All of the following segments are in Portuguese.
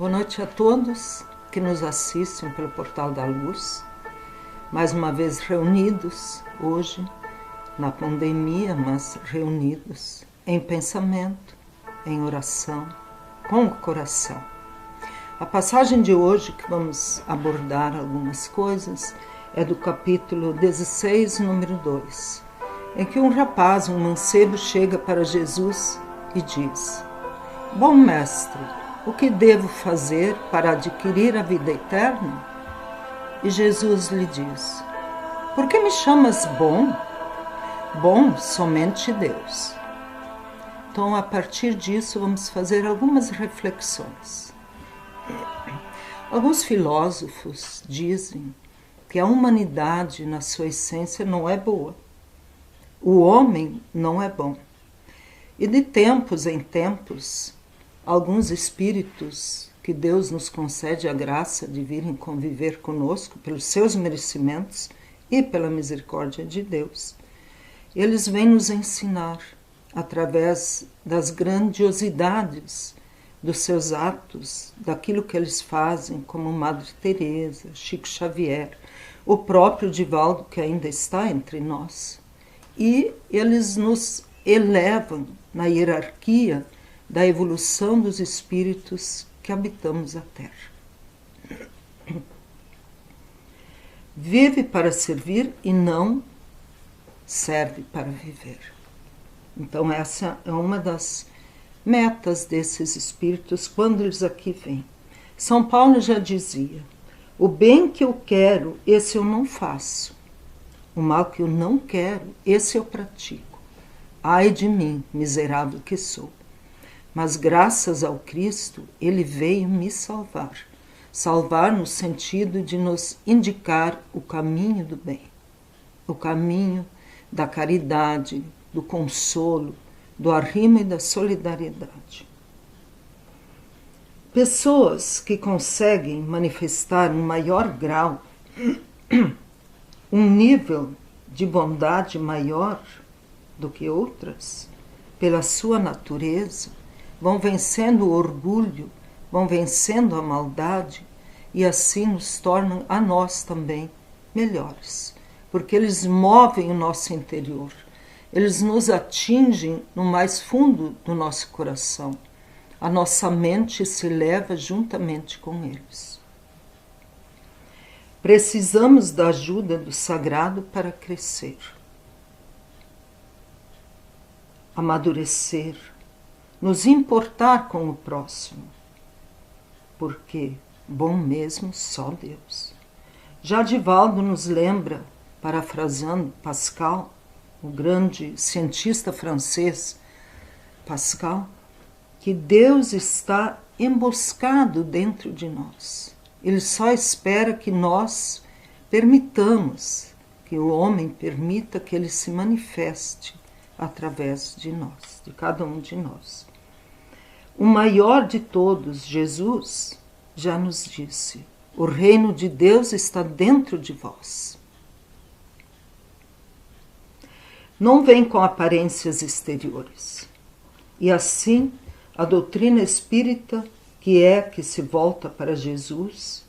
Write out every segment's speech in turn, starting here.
Boa noite a todos que nos assistem pelo Portal da Luz, mais uma vez reunidos hoje na pandemia, mas reunidos em pensamento, em oração, com o coração. A passagem de hoje que vamos abordar algumas coisas é do capítulo 16, número 2, em que um rapaz, um mancebo, chega para Jesus e diz: Bom mestre, o que devo fazer para adquirir a vida eterna? E Jesus lhe diz: Por que me chamas bom? Bom somente Deus. Então, a partir disso, vamos fazer algumas reflexões. Alguns filósofos dizem que a humanidade, na sua essência, não é boa. O homem não é bom. E de tempos em tempos, alguns espíritos que Deus nos concede a graça de virem conviver conosco pelos seus merecimentos e pela misericórdia de Deus, eles vêm nos ensinar, através das grandiosidades dos seus atos, daquilo que eles fazem, como Madre Teresa, Chico Xavier, o próprio Divaldo, que ainda está entre nós, e eles nos elevam na hierarquia da evolução dos espíritos que habitamos a Terra. Vive para servir e não serve para viver. Então essa é uma das metas desses espíritos quando eles aqui vêm. São Paulo já dizia: o bem que eu quero, esse eu não faço. O mal que eu não quero, esse eu pratico. Ai de mim, miserável que sou. Mas graças ao Cristo, Ele veio me salvar. Salvar no sentido de nos indicar o caminho do bem, o caminho da caridade, do consolo, do arrimo e da solidariedade. Pessoas que conseguem manifestar um maior grau, um nível de bondade maior do que outras, pela sua natureza, vão vencendo o orgulho, vão vencendo a maldade e assim nos tornam a nós também melhores, porque eles movem o nosso interior, eles nos atingem no mais fundo do nosso coração. A nossa mente se eleva juntamente com eles. Precisamos da ajuda do sagrado para crescer, amadurecer, nos importar com o próximo, porque bom mesmo só Deus. Já Divaldo nos lembra, parafraseando Pascal, o grande cientista francês Pascal, que Deus está emboscado dentro de nós. Ele só espera que nós permitamos, que o homem permita que ele se manifeste através de nós, de cada um de nós. O maior de todos, Jesus, já nos disse: o reino de Deus está dentro de vós. Não vem com aparências exteriores. E assim, a doutrina espírita, que se volta para Jesus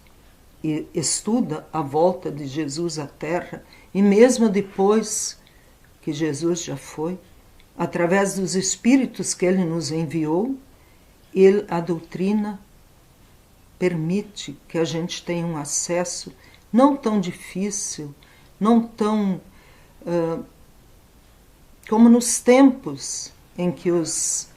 e estuda a volta de Jesus à Terra, e mesmo depois que Jesus já foi, através dos espíritos que ele nos enviou, a doutrina permite que a gente tenha um acesso não tão difícil, não tão como nos tempos em que os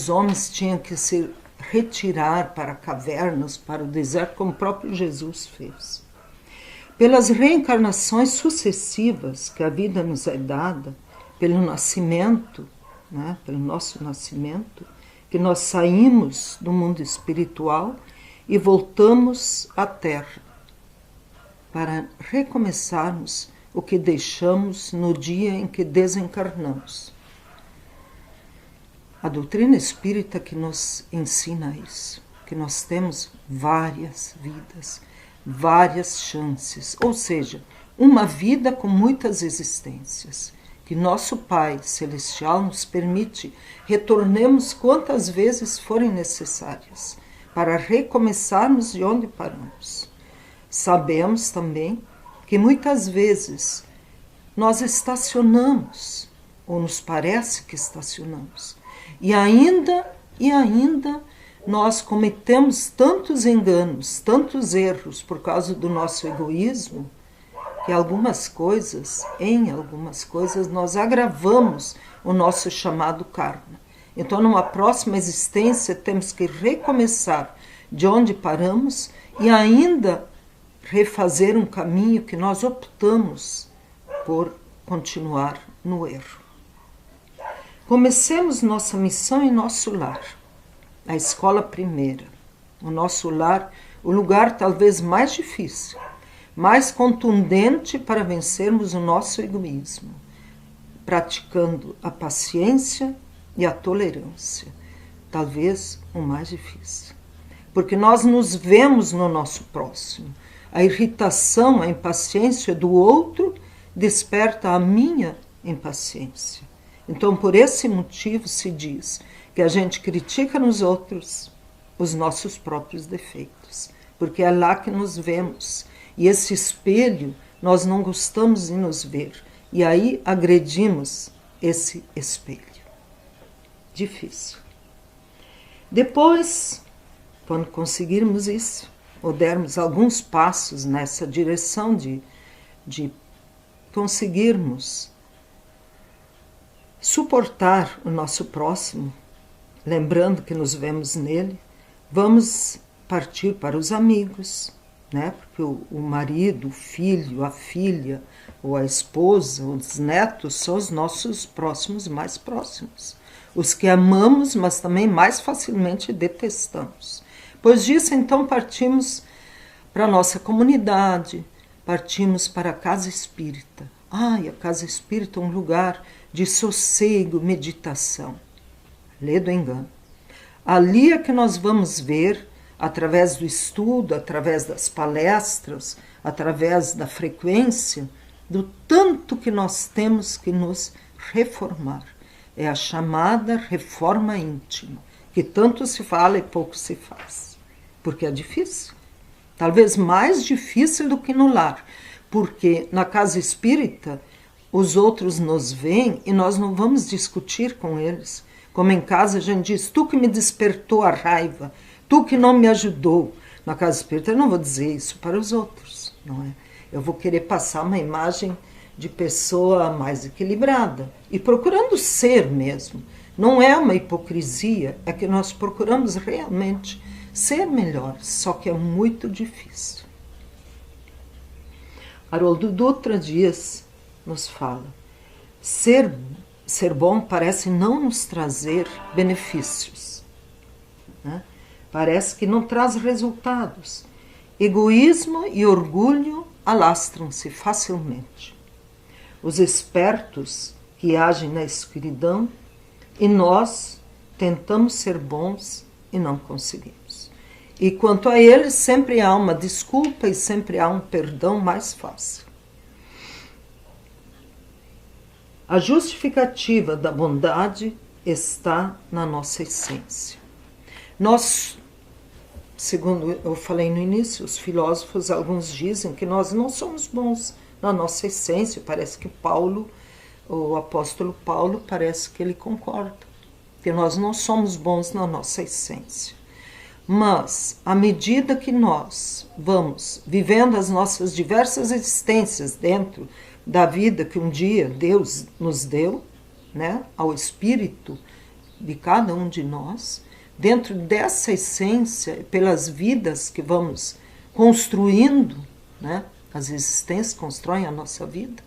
homens tinham que se retirar para cavernas, para o deserto, como o próprio Jesus fez. Pelas reencarnações sucessivas que a vida nos é dada, pelo nascimento, pelo nosso nascimento, que nós saímos do mundo espiritual e voltamos à Terra para recomeçarmos o que deixamos no dia em que desencarnamos. A doutrina espírita que nos ensina isso, que nós temos várias vidas, várias chances, ou seja, uma vida com muitas existências, que nosso Pai Celestial nos permite retornemos quantas vezes forem necessárias, para recomeçarmos de onde paramos. Sabemos também que muitas vezes nós estacionamos, ou nos parece que estacionamos, e ainda nós cometemos tantos enganos, tantos erros por causa do nosso egoísmo, que em algumas coisas nós agravamos o nosso chamado karma. Então, numa próxima existência, temos que recomeçar de onde paramos e ainda refazer um caminho que nós optamos por continuar no erro. Comecemos nossa missão em nosso lar, a escola primeira. O nosso lar, o lugar talvez mais difícil, mais contundente para vencermos o nosso egoísmo, praticando a paciência e a tolerância, talvez o mais difícil. Porque nós nos vemos no nosso próximo. A irritação, a impaciência do outro desperta a minha impaciência. Então, por esse motivo se diz que a gente critica nos outros os nossos próprios defeitos, porque é lá que nos vemos. E esse espelho nós não gostamos de nos ver. E aí agredimos esse espelho. Difícil. Depois, quando conseguirmos isso, ou dermos alguns passos nessa direção de conseguirmos suportar o nosso próximo, lembrando que nos vemos nele, vamos partir para os amigos, né? Porque o marido, o filho, a filha, ou a esposa, os netos são os nossos próximos mais próximos. Os que amamos, mas também mais facilmente detestamos. Pois disso, então, partimos para a nossa comunidade, partimos para a casa espírita. Ai, a casa espírita é um lugar de sossego, meditação. Lê do engano. Ali é que nós vamos ver, através do estudo, através das palestras, através da frequência, do tanto que nós temos que nos reformar. É a chamada reforma íntima, que tanto se fala e pouco se faz. Porque é difícil. Talvez mais difícil do que no lar. Porque na casa espírita, os outros nos veem e nós não vamos discutir com eles. Como em casa a gente diz, tu que me despertou a raiva, tu que não me ajudou. Na casa espírita eu não vou dizer isso para os outros, não é? Eu vou querer passar uma imagem de pessoa mais equilibrada e procurando ser mesmo. Não é uma hipocrisia, é que nós procuramos realmente ser melhores, só que é muito difícil. Haroldo Dutra Dias nos fala, ser bom parece não nos trazer benefícios, né? Parece que não traz resultados. Egoísmo e orgulho alastram-se facilmente. Os espertos que agem na escuridão e nós tentamos ser bons e não conseguimos. E quanto a eles, sempre há uma desculpa e sempre há um perdão mais fácil. A justificativa da bondade está na nossa essência. Nós, segundo eu falei no início, os filósofos, alguns dizem que nós não somos bons na nossa essência. Parece que Paulo, o apóstolo Paulo, parece que ele concorda, que nós não somos bons na nossa essência. Mas, à medida que nós vamos vivendo as nossas diversas existências dentro da vida que um dia Deus nos deu, né, ao espírito de cada um de nós, dentro dessa essência, pelas vidas que vamos construindo, né, as existências constroem a nossa vida,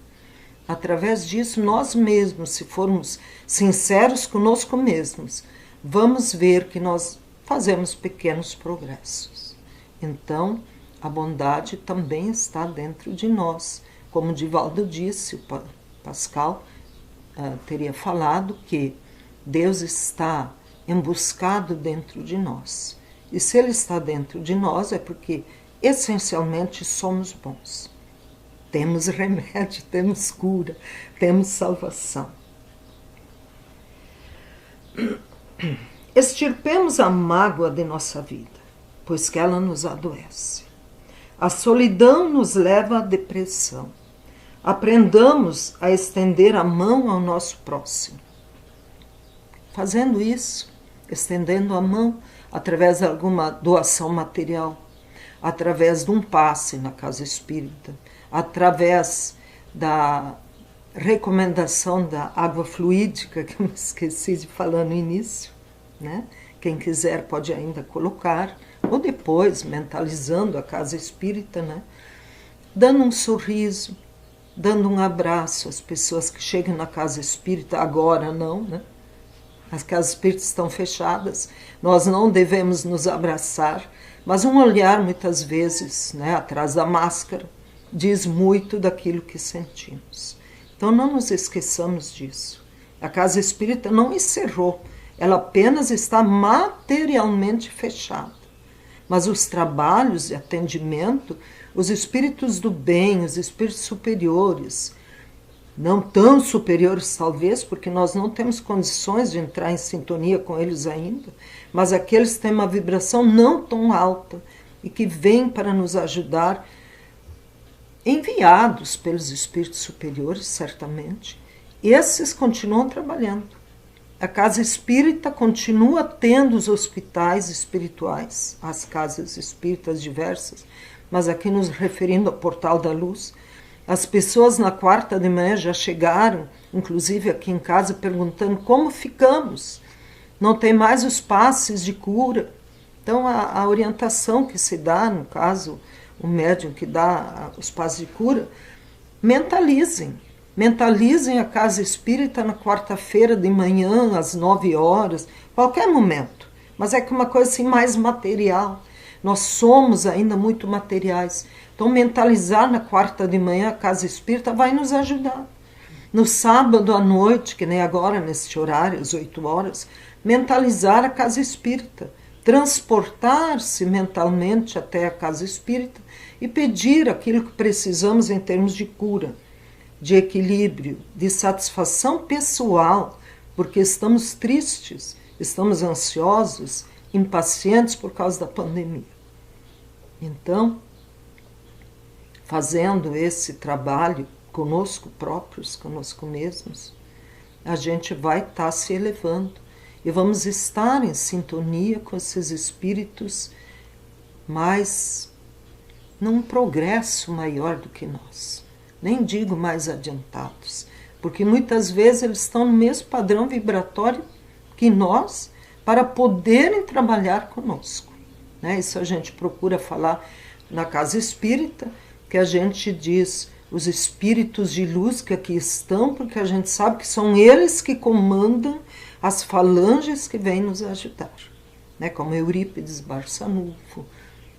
através disso nós mesmos, se formos sinceros conosco mesmos, vamos ver que nós fazemos pequenos progressos. Então, a bondade também está dentro de nós. Como Divaldo disse, o Pascal teria falado que Deus está emboscado dentro de nós. E se Ele está dentro de nós é porque, essencialmente, somos bons. Temos remédio, temos cura, temos salvação. Extirpemos a mágoa de nossa vida. pois que ela nos adoece. A solidão nos leva à depressão. Aprendamos a estender a mão ao nosso próximo. Fazendo isso, estendendo a mão através de alguma doação material, através de um passe na casa espírita, através da recomendação da água fluídica, que eu me esqueci de falar no início, né? Quem quiser pode ainda colocar, ou depois, mentalizando a casa espírita, né? Dando um sorriso, dando um abraço às pessoas que chegam na casa espírita, agora não, né? As casas espíritas estão fechadas, nós não devemos nos abraçar, mas um olhar muitas vezes, né, atrás da máscara, diz muito daquilo que sentimos. Então não nos esqueçamos disso. A casa espírita não encerrou, ela apenas está materialmente fechada. Mas os trabalhos de atendimento, os espíritos do bem, os espíritos superiores, não tão superiores talvez, porque nós não temos condições de entrar em sintonia com eles ainda, mas aqueles que têm uma vibração não tão alta e que vêm para nos ajudar, enviados pelos espíritos superiores, certamente, esses continuam trabalhando. A casa espírita continua tendo os hospitais espirituais, as casas espíritas diversas, mas aqui nos referindo ao Portal da Luz, as pessoas na quarta de manhã já chegaram, inclusive aqui em casa, perguntando como ficamos. Não tem mais os passes de cura. Então, a orientação que se dá, no caso, o médium que dá os passes de cura, mentalizem. Mentalizem a casa espírita na quarta-feira de manhã, às 9 horas, qualquer momento. Mas é que uma coisa assim mais material. Nós somos ainda muito materiais. Então, mentalizar na quarta de manhã a casa espírita vai nos ajudar. No sábado à noite, que nem agora, nesse horário, às 8 horas, mentalizar a casa espírita. Transportar-se mentalmente até a casa espírita e pedir aquilo que precisamos em termos de cura, de equilíbrio, de satisfação pessoal, porque estamos tristes, estamos ansiosos, impacientes por causa da pandemia. Então, fazendo esse trabalho conosco próprios, conosco mesmos, a gente vai estar se elevando e vamos estar em sintonia com esses espíritos mais, num progresso maior do que nós. Nem digo mais adiantados, porque muitas vezes eles estão no mesmo padrão vibratório que nós para poderem trabalhar conosco. Né? Isso a gente procura falar na casa espírita, que a gente diz os espíritos de luz que aqui estão, porque a gente sabe que são eles que comandam as falanges que vêm nos ajudar. Né? Como Eurípides Barçanufo,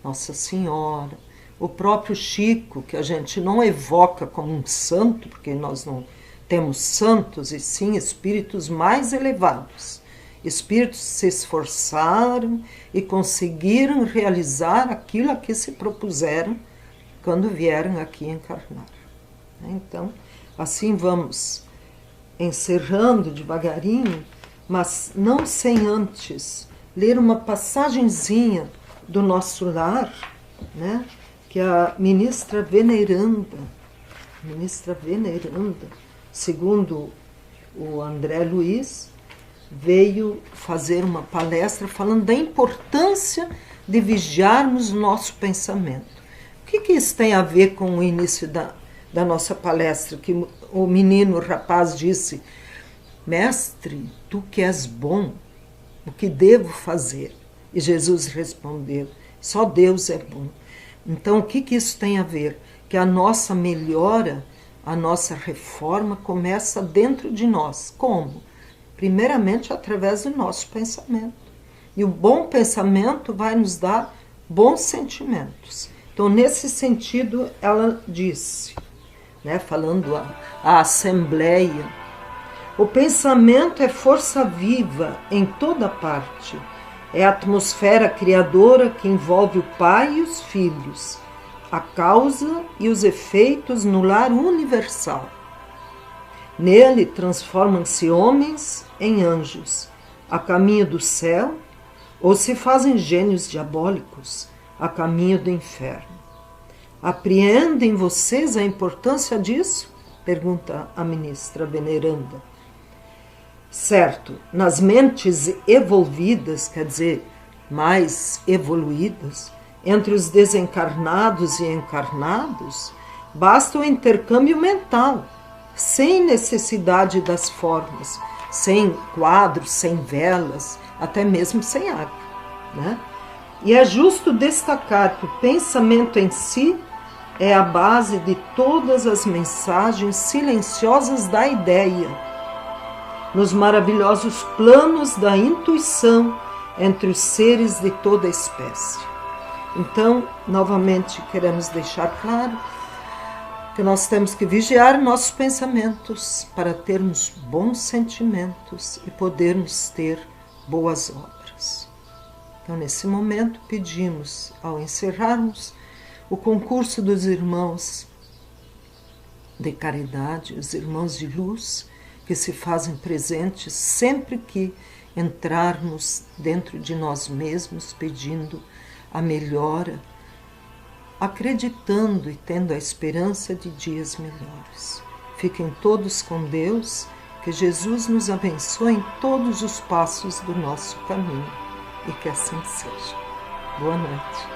Nossa Senhora, o próprio Chico, que a gente não evoca como um santo, porque nós não temos santos, e sim espíritos mais elevados. Espíritos que se esforçaram e conseguiram realizar aquilo a que se propuseram quando vieram aqui encarnar. Então, assim vamos encerrando devagarinho, mas não sem antes ler uma passagenzinha do nosso lar, né? Que a ministra veneranda, segundo o André Luiz, veio fazer uma palestra falando da importância de vigiarmos o nosso pensamento. O que isso tem a ver com o início da nossa palestra? Que o menino, o rapaz disse: mestre, tu que és bom, o que devo fazer? E Jesus respondeu: só Deus é bom. Então, o que isso tem a ver? Que a nossa melhora, a nossa reforma começa dentro de nós. Como? Primeiramente, através do nosso pensamento. E o bom pensamento vai nos dar bons sentimentos. Então, nesse sentido, ela disse, né, falando à Assembleia, o pensamento é força viva em toda parte. É a atmosfera criadora que envolve o pai e os filhos, a causa e os efeitos no lar universal. Nele transformam-se homens em anjos, a caminho do céu, ou se fazem gênios diabólicos a caminho do inferno. Apreendem vocês a importância disso? Pergunta a ministra veneranda. Certo, nas mentes evolvidas, quer dizer, mais evoluídas, entre os desencarnados e encarnados, basta o intercâmbio mental, sem necessidade das formas, sem quadros, sem velas, até mesmo sem água, né? E é justo destacar que o pensamento em si é a base de todas as mensagens silenciosas da ideia, nos maravilhosos planos da intuição entre os seres de toda a espécie. Então, novamente, queremos deixar claro que nós temos que vigiar nossos pensamentos para termos bons sentimentos e podermos ter boas obras. Então, nesse momento, pedimos, ao encerrarmos o concurso dos irmãos de caridade, os irmãos de luz, que se fazem presentes sempre que entrarmos dentro de nós mesmos, pedindo a melhora, acreditando e tendo a esperança de dias melhores. Fiquem todos com Deus, que Jesus nos abençoe em todos os passos do nosso caminho e que assim seja. Boa noite.